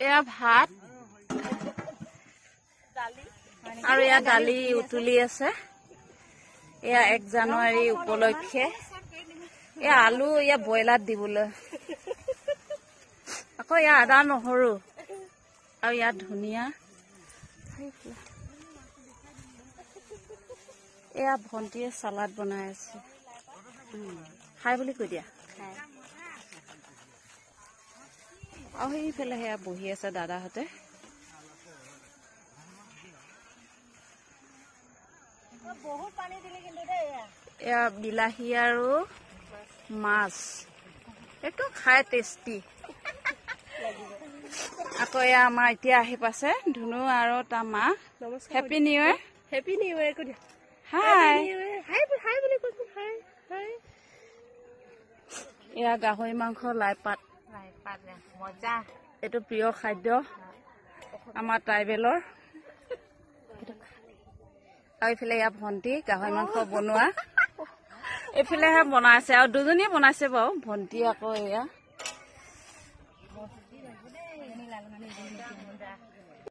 এয়া ভাত আৰু এয়া দালি উতলি আছে। এয়া 1 জানুৱাৰী উপলক্ষে এয়া আলু এয়া বইলাত দিবলৈ। আকৌ এয়া আদা নহৰু আৰু ইয়াত ধনিয়া। এয়া ভণ্টিয়ে চালাড বনাই আছে। খাই বুলি কৈ দিয়া। আৰু সেইফালে সেয়া বহি আছে দাদাহঁতে। এয়া বিলাহী আৰু মাছ, এইটো খাই টেষ্টি। আকৌ এয়া আমাৰ এতিয়া আহি পাইছে ধুনু আৰু তাৰ মা। Happy new year. Happy new year কৈ দিয়া। হাই হাই হাই বুলি কৈছো। হাই হাই। এয়া গাহৰি মাংস লাই পাত। মজা। এইটো প্ৰিয় খাদ্য আমাৰ ট্ৰাইবেলৰ। আৰু এইফালে এয়া ভণ্টি গাহৰি মাংস বনোৱা। এইফালেহে বনাইছে আৰু দুজনীয়ে বনাইছে বাৰু। ভণ্টি আকৌ এয়া